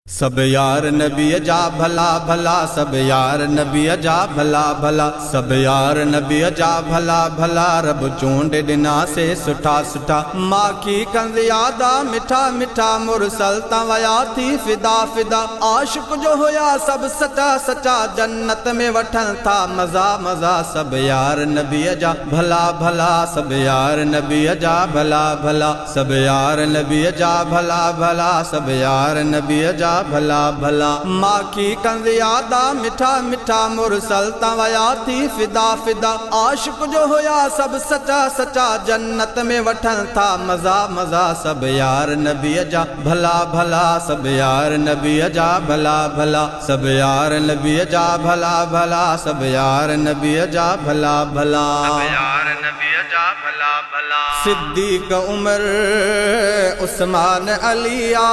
सब यार नबी जा भला भला, सब यार नबी जा भला भला, सब यार नबी जा भला भला। रब चूंड डिना से सुठा सुठा, माखी कंज़ यादा मिठा मिठा। मुरसल तवया थी फिदा फिदा, आशिक जो होया सब सचा सचा। जन्नत में वठन था मजा मजा, सब यार नबी जा भला भला, सब यार नबी जा भला भला, सब यार नबी जा भला भला, सब यार नबी जा भला भला। माखी कंज़ यादा मिठा मिठा, मुरसल तवया थी फिदा फिदा। आशिक जो होया सब सचा सचा, जन्नत में वठन था मजा मजा। सब यार नबी जा भला भला, सब यार नबी जा भला भला, सब यार नबी जा भला भला, सब यार नबी जा भला भला, सब यार नबी जा भला भला। सिद्दीक उमर उस्मान अलिया,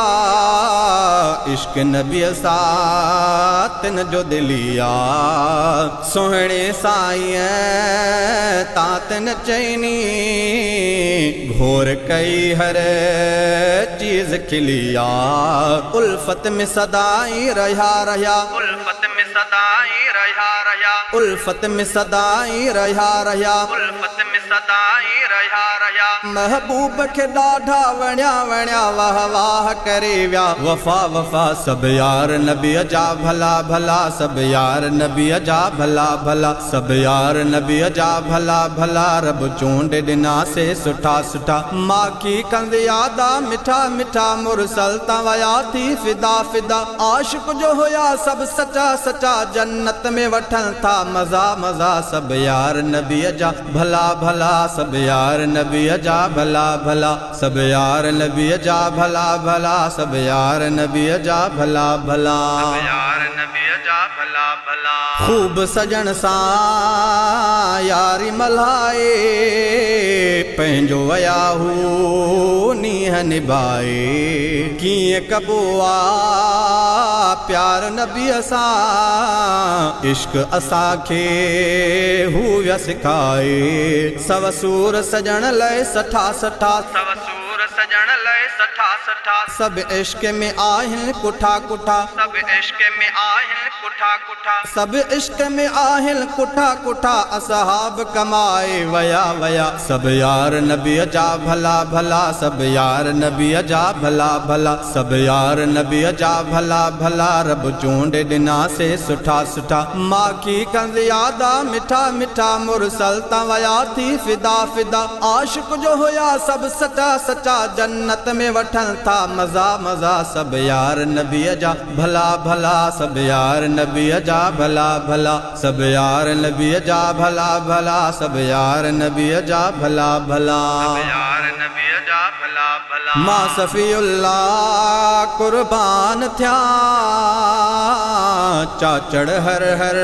इश्क नबी सातन जो दिलिया। सोहणे साईं तातन चैनी, घोर कई हर चीज खिलिया। उल्फत में सदाई रहा रहा, उल्फत में सदाई रहा रहा, उल्फत में सदाई रहा रहा, उल्फत में सदाई रहा रहा। महबूब के ॾाढा वणिया वणिया, वाह वाह करे विया वफा वफा। सब यार नबी जा भला भला, सब यार नबी जा भला भला, सब यार नबी जा भला भला। रब चूंड डिना से सुठा सुठा, माखी कंज़ यादा मिठा मिठा। मुरसल तवया थी फिदा फिदा, आशिक जो होया सब सचा सचा। जन्नत में वठन था मजा मजा, सब यार नबी जा भला भला, सब यार नबी जा भला भला, सब यार नबी जा भला भला, सब यार नबी जा भला भला, सब यार नबी जा भला भला। खूब सजन सा यारी मल्हाए, पंहिंजो वयाहू नीह निभाए। कीअं कबो आ प्यार नबी सां, इश्क असांखे हू विया सिखाए। सव सूर सजण लाइ सठा सठा, सव सूर सजण लाइ सठा सठा। सब इश्क में आहिनि कुठा कुठा, सब इश्क में आहिनि कुठा कुठा, सब इश्क में आहिनि कुठा कुठा। असहाब कमाए वया वया, सब यार नबी जा भला भला, सब यार नबी जा भला भला, सब यार नबी जा भला भला। रब चूंड डिना से सुठा सुठा, माखी कंज़ यादा मिठा मिठा। मुरसल तवया थी फिदा फिदा, आशिक जो होया सब सचा सचा। जन्नत में वठन था मजा मजा, सब यार नबी जा भला भला, सब यार नबी जा भला भला, सब यार नबी जा भला भला, सब यार नबी जा भला भला, सब यार नबी जा भला भला। मां सफ़ीउल्लाह कुर्बान थिया, चाचड़ हर हर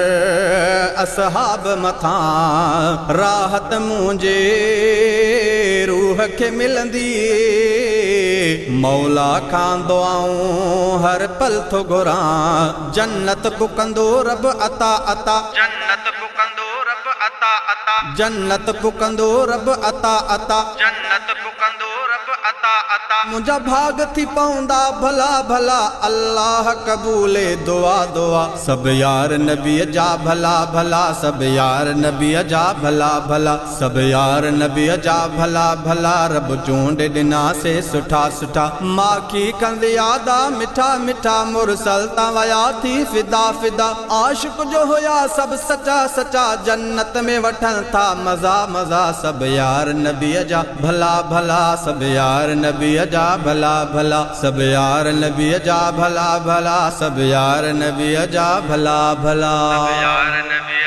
असहाब मथा। राहत मुंहिंजे रूह खे मिलंदी, मौला खां दुआऊं हर पल थो घुरां। जन्नत पुकंदो रब अता अता, जन्नत पुकंदो रब अता अता, जन्नत पुकंदो रब अता अता, जन्नत पुकंदो रब अता अता। मुंहिंजा भाग थी पवंदा भला भला, अल्लाह कबूले दुआ दुआ। सब यार नबी जा भला भला, सब यार नबी जा भला भला, सब यार नबी जा भला भला। रब चूंड डिना से सुठा सुठा, माखी कंज़ यादा मिठा मिठा। मुरसल तवया थी फिदा फिदा, आशिक जो होया सब सचा सचा। जन्नत में वठन था मजा मजा, सब यार नबी जा भला भला, सब यार नबी जा भला भला, सब यार नबी जा भला भला, सब यार नबी जा भला भला, सब यार नबी